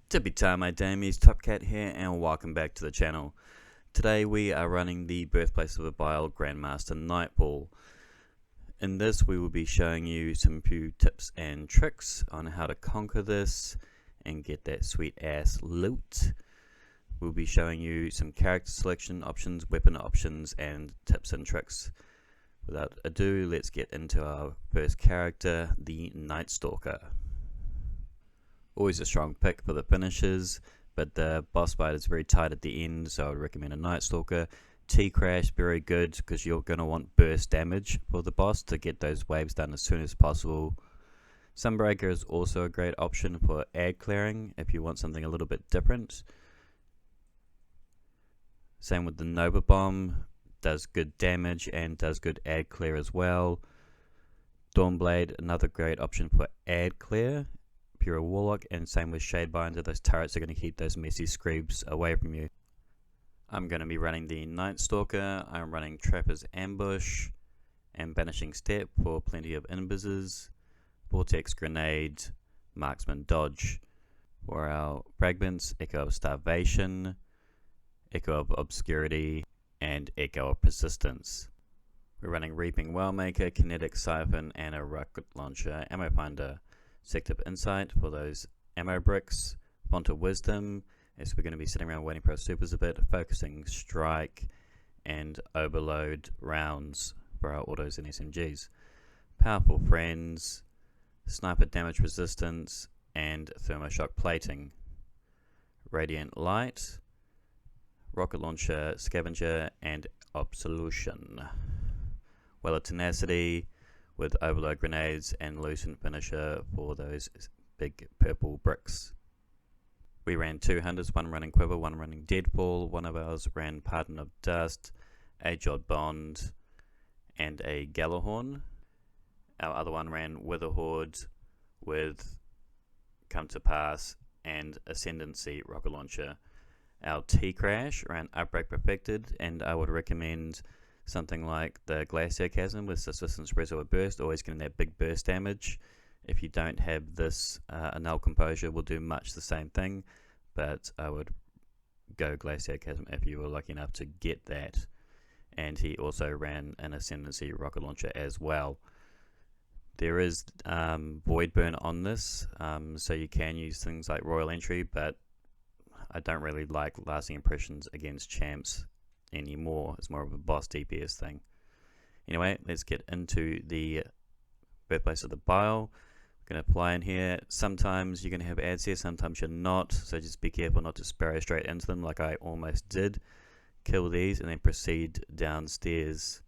Tippy time, my damies, Top Cat here, and welcome back to the channel. Today we are running the Birthplace of a Vile Grandmaster Nightball. In this we will be showing you some few tips and tricks on how to conquer this and get that sweet ass loot. We'll be showing you some character selection options, weapon options, and tips and tricks. Without ado, let's get into our first character, the NIGHTSTALKER. Always a strong pick for the finishes, but the boss fight is very tight at the end, so I would recommend a NIGHTSTALKER. T-Crash, very good because you're going to want burst damage for the boss to get those waves done as soon as possible. Sunbreaker is also a great option for ad clearing if you want something a little bit different. Same with the Nova Bomb, does good damage and does good ad clear as well. DAWNBLADE, another great option for ad clear if you're a warlock, and same with Shadebinder. Those turrets are going to keep those messy screebs away from you. I'm going to be running the NIGHTSTALKER. I'm running Trapper's Ambush and Banishing Step for plenty of inbizzes, Vortex Grenade, Marksman Dodge. For our fragments, Echo of Starvation, Echo of Obscurity, and Echo of Persistence. We're running Reaping Wellmaker, Kinetic Siphon, and a Rocket Launcher, Ammo Finder, Sector of Insight for those ammo bricks, Font of Wisdom, as we're going to be sitting around waiting for our supers a bit, Focusing Strike, and Overload rounds for our autos and SMGs. Powerful Friends, Sniper Damage Resistance, and Thermoshock Plating. Radiant Light, Rocket Launcher, Scavenger, and Absolution. Well of Tenacity with Overload Grenades and Loosen Finisher for those big purple bricks. We ran two hunters, one running Quiver, one running Deadfall. One of ours ran Pardon of Dust, Age-Old Bond, and a Gallahorn. Our other one ran Witherhoard with Come to Pass and Ascendancy Rocket Launcher. Our T-Crash ran Outbreak Perfected, and I would recommend something like the Glacier Chasm with Subsistence Reservoir Burst, always getting that big burst damage. If you don't have this, Null Composure will do much the same thing, but I would go Glacier Chasm if you were lucky enough to get that. And he also ran an Ascendancy Rocket Launcher as well. There is Void Burn on this, so you can use things like Royal Entry, but I don't really like lasting impressions against champs anymore. It's more of a boss DPS thing. Anyway, let's get into the Birthplace of the Vile. We're going to apply in here. Sometimes you're going to have ads here, sometimes you're not, so just be careful not to sparrow straight into them like I almost did. Kill these and then proceed downstairs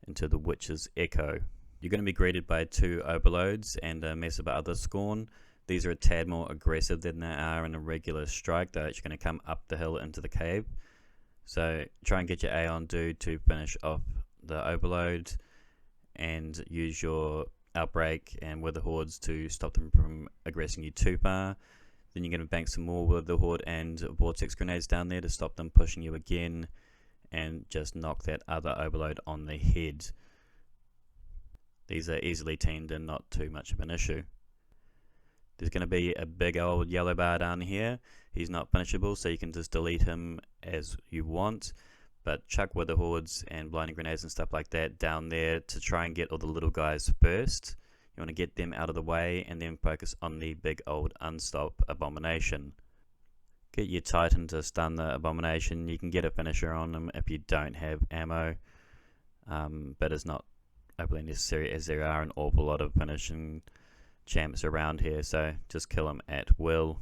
into the Witch's Echo. You're going to be greeted by two overloads and a mess of other Scorn. These are a tad more aggressive than they are in a regular strike. They're actually going to come up the hill into the cave. So try and get your A on dude to finish off the overload and use your Outbreak and Witherhoards to stop them from aggressing you too far. Then you're going to bank some more Witherhoard and Vortex Grenades down there to stop them pushing you again and just knock that other overload on the head. These are easily teamed and not too much of an issue. There's going to be a big old yellow bar down here. He's not punishable, so you can just delete him as you want. But chuck Witherhoards and Blinding Grenades and stuff like that down there to try and get all the little guys first. You want to get them out of the way and then focus on the big old Unstop Abomination. Get your Titan to stun the Abomination. You can get a finisher on him if you don't have ammo, but it's not overly necessary as there are an awful lot of finishing champs around here, so just kill them at will.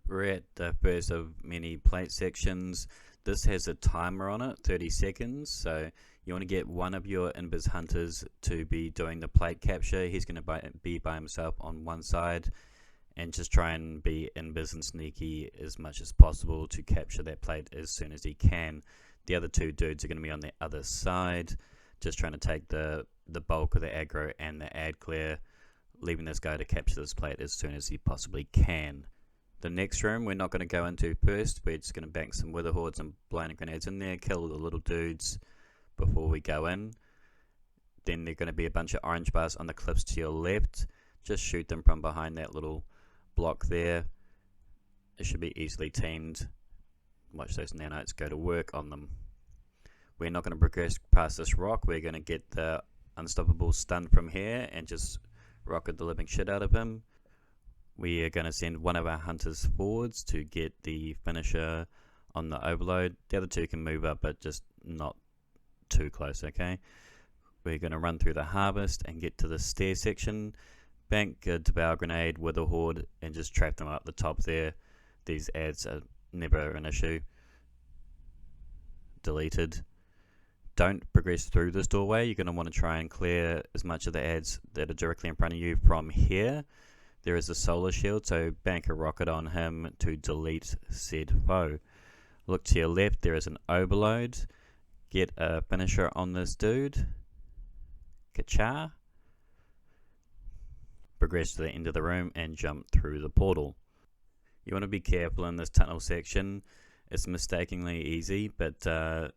We're at the first of many plate sections. This has a timer on it, 30 seconds, so you want to get one of your Invis hunters to be doing the plate capture. He's going to be by himself on one side, and just try and be Invis and sneaky as much as possible to capture that plate as soon as he can. The other two dudes are going to be on the other side, just trying to take the bulk of the aggro and the ad clear, leaving this guy to capture this plate as soon as he possibly can. The next room we're not going to go into first. We're just going to bank some Witherhoards and Blinding Grenades in there, kill the little dudes before we go in. Then there are going to be a bunch of orange bars on the cliffs to your left. Just shoot them from behind that little block there. it should be easily teamed. Watch those nanites go to work on them. We're not going to progress past this rock. We're going to get the unstoppable stun from here and just rocket the living shit out of him. We are going to send one of our hunters forwards to get the finisher on the overload. The other two can move up, but just not too close, okay? We're going to run through the harvest and get to the stair section, bank a devour grenade with a horde and just trap them up the top there. These ads are never an issue. Deleted. Don't progress through this doorway. You're going to want to try and clear as much of the ads that are directly in front of you from here. There is a solar shield, so bank a rocket on him to delete said foe. Look to your left, there is an overload. Get a finisher on this dude. Ka-cha. Progress to the end of the room and jump through the portal. You want to be careful in this tunnel section. It's mistakenly easy, but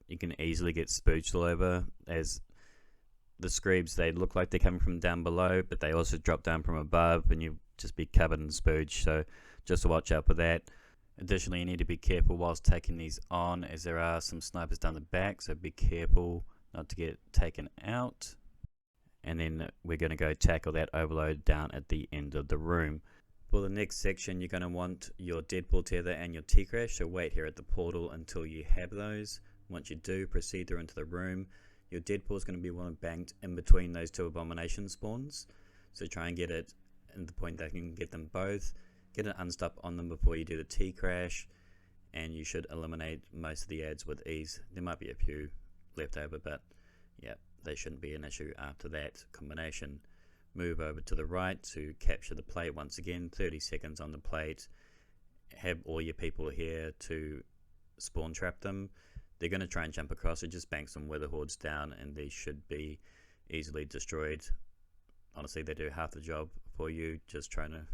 you can easily get spooched all over. As the screebs, they look like they're coming from down below, but they also drop down from above, and you just be covered in spooge. So just watch out for that. Additionally, you need to be careful whilst taking these on, as there are some snipers down the back, so be careful not to get taken out. And then we're going to go tackle that overload down at the end of the room. For the next section, you're going to want your Deadpool tether and your T-crash, so wait here at the portal until you have those. Once you do, proceed through into the room. Your Deadpool is going to be one banked in between those two abomination spawns, so try and get it in the point that you can get them both. Get an unstop on them before you do the T-crash, and you should eliminate most of the ads with ease. There might be a few left over, but yeah, they shouldn't be an issue after that combination. Move over to the right to capture the plate once again, 30 seconds on the plate. Have all your people here to spawn trap them. They're going to try and jump across, so just bank some weather hordes down and they should be easily destroyed. Honestly, they do half the job for you, just trying to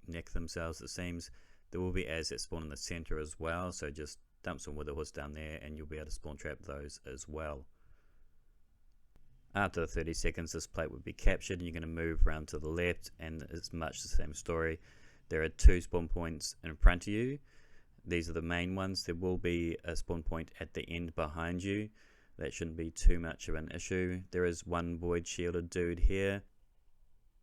neck themselves, it seems. There will be ads that spawn in the center as well, so just dump some weather hordes down there and you'll be able to spawn trap those as well. After the 30 seconds, this plate would be captured and you're going to move around to the left, and it's much the same story. There are two spawn points in front of you. These are the main ones. There will be a spawn point at the end behind you. That shouldn't be too much of an issue. There is one void shielded dude here.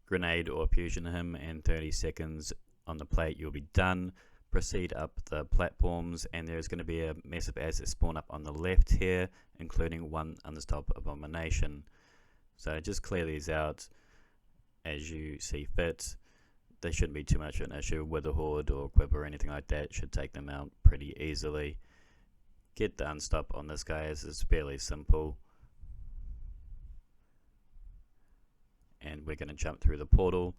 Grenade or fusion him, and 30 seconds on the plate you'll be done. Proceed up the platforms, and there's going to be a massive ads that spawn up on the left here, including one unstop abomination. So just clear these out as you see fit. They shouldn't be too much of an issue. With a horde or quiver or anything like that should take them out pretty easily. Get the unstop on this guy, as it's fairly simple. And we're going to jump through the portal.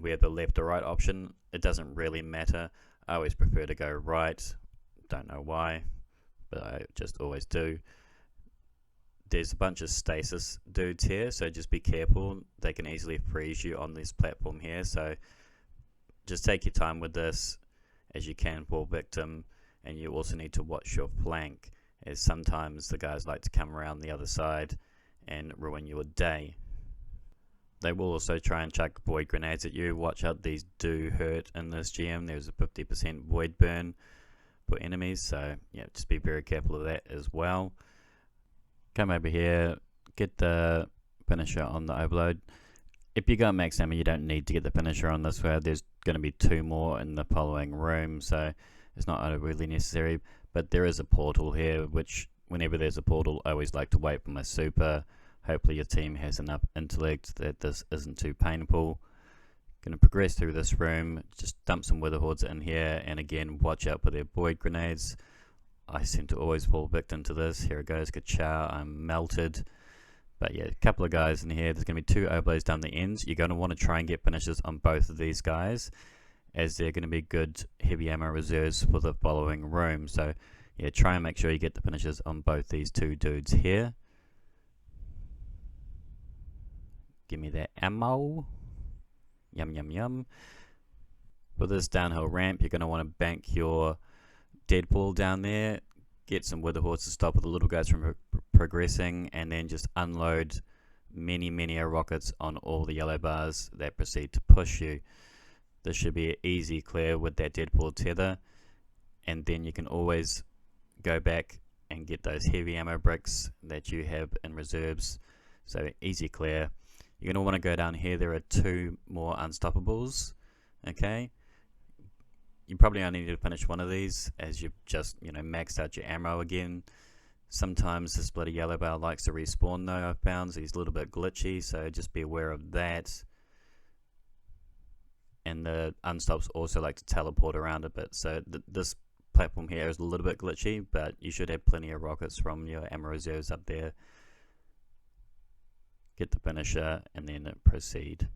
We have the left or right option. It doesn't really matter. I always prefer to go right. Don't know why, but I just always do. There's a bunch of stasis dudes here, so just be careful. They can easily freeze you on this platform here, so just take your time with this as you can fall victim. And you also need to watch your flank, as sometimes the guys like to come around the other side and ruin your day. They will also try and chuck void grenades at you. Watch out, these do hurt in this GM. There's a 50% void burn for enemies, so yeah, just be very careful of that as well. Come over here, get the finisher on the overload. If you got max ammo, you don't need to get the finisher on this one. There's going to be two more in the following room, so it's not really necessary. But there is a portal here, which whenever there's a portal, I always like to wait for my super. Hopefully your team has enough intellect that this isn't too painful. Going to progress through this room, just dump some weather hordes in here, and again, watch out for their void grenades. I seem to always fall victim to this. Here it goes, ka-chow, I'm melted. But yeah, a couple of guys in here. There's going to be two overlays down the ends. You're going to want to try and get finishes on both of these guys, as they're going to be good heavy ammo reserves for the following room. So yeah, try and make sure you get the finishes on both these two dudes here. Give me that ammo. Yum, yum, yum. For this downhill ramp, you're going to want to bank your Deadpool down there. Get some weather hordes to stop the little guys from progressing, and then just unload many rockets on all the yellow bars that proceed to push you. This should be an easy clear with that Deadpool tether, and then you can always go back and get those heavy ammo bricks that you have in reserves. So easy clear. You're going to want to go down here. There are 2 more unstoppables. Okay, you probably only need to finish one of these as you've just maxed out your ammo again. Sometimes this bloody yellow bar likes to respawn though, I've found, so he's a little bit glitchy, so just be aware of that. And the unstops also like to teleport around a bit, so this platform here is a little bit glitchy, but you should have plenty of rockets from your ammo reserves up there. Get the finisher and then proceed.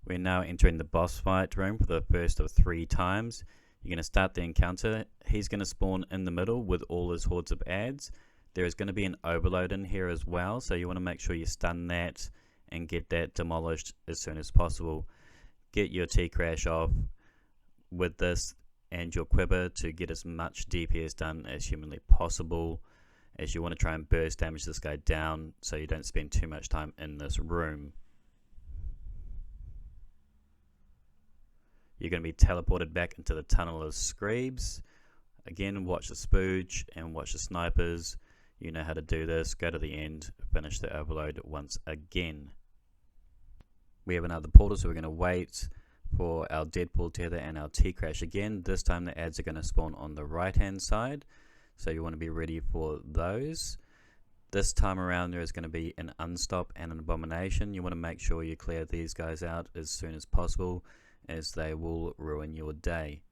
We're now entering the boss fight room for the first of 3 times. You're going to start the encounter. He's going to spawn in the middle with all his hordes of ads. There is going to be an overload in here as well, so you want to make sure you stun that and get that demolished as soon as possible. Get your T-Crash off with this and your quiver to get as much DPS done as humanly possible, as you want to try and burst damage this guy down so you don't spend too much time in this room. You're going to be teleported back into the tunnel of Screebs. Again, watch the spooge and watch the snipers. You know how to do this. Go to the end, finish the overload once again. We have another portal, so we're going to wait for our Deadpool tether and our T-Crash again. This time the ads are going to spawn on the right hand side, so you want to be ready for those. This time around there is going to be an unstop and an abomination. You want to make sure you clear these guys out as soon as possible, as they will ruin your day.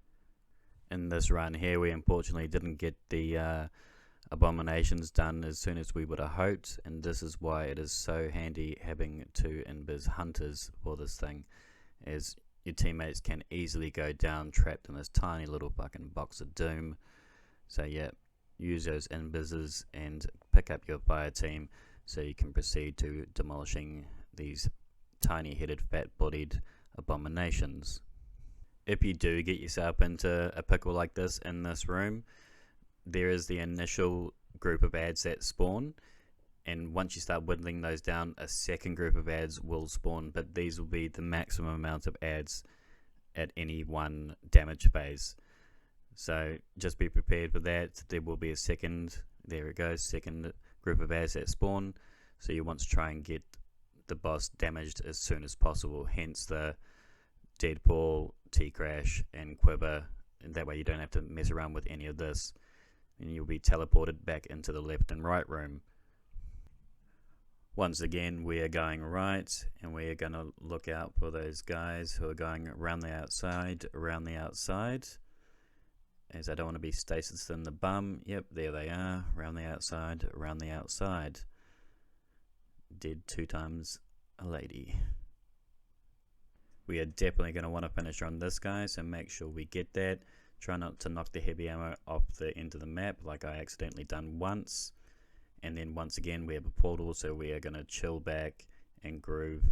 In this run here, we unfortunately didn't get the abominations done as soon as we would have hoped, and this is why it is so handy having 2 invis hunters for this thing, as your teammates can easily go down trapped in this tiny little fucking box of doom. So yeah, use those invises and pick up your fire team so you can proceed to demolishing these tiny headed fat bodied abominations. If you do get yourself into a pickle like this in this room, there is the initial group of ads that spawn, and once you start whittling those down, a second group of ads will spawn, but these will be the maximum amount of ads at any one damage phase. So just be prepared for that. There will be a second, there it goes, second group of ads that spawn, so you want to try and get the boss damaged as soon as possible, hence the Deadpool, T-Crash and Quiver, and that way you don't have to mess around with any of this, and you'll be teleported back into the left and right room. Once again, we are going right, and we are going to look out for those guys who are going around the outside, as I don't want to be stasis in the bum. Yep, there they are, around the outside. Dead 2 times a lady. We are definitely going to want to finish on this guy, so make sure we get that. Try not to knock the heavy ammo off the end of the map like I accidentally done once. And then once again we have a portal, so we are going to chill back and groove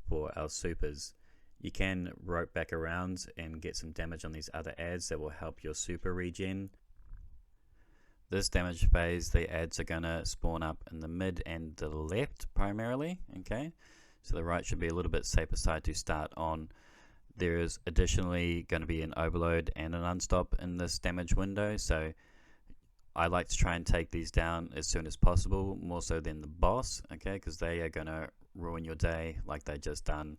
for our supers. You can rope back around and get some damage on these other ads that will help your super regen. This damage phase, the ads are going to spawn up in the mid and the left primarily, okay? So the right should be a little bit safer side to start on. There is additionally going to be an overload and an unstop in this damage window, so I like to try and take these down as soon as possible, more so than the boss, okay, because they are going to ruin your day like they just done.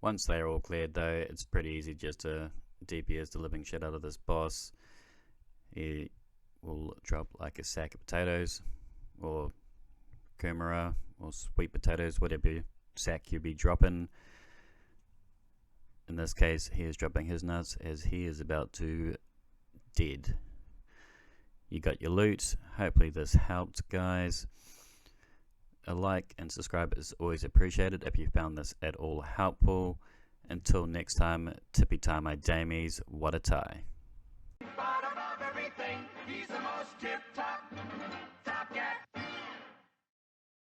Once they're all cleared though, it's pretty easy just to DPS the living shit out of this boss. He will drop like a sack of potatoes, or kumara, or sweet potatoes, whatever sack you be dropping. In this case, he is dropping his nuts as he is about to dead. You got your loot. Hopefully this helped, guys. A like and subscribe is always appreciated if you found this at all helpful. Until next time, tippy tie my damies, what a tie.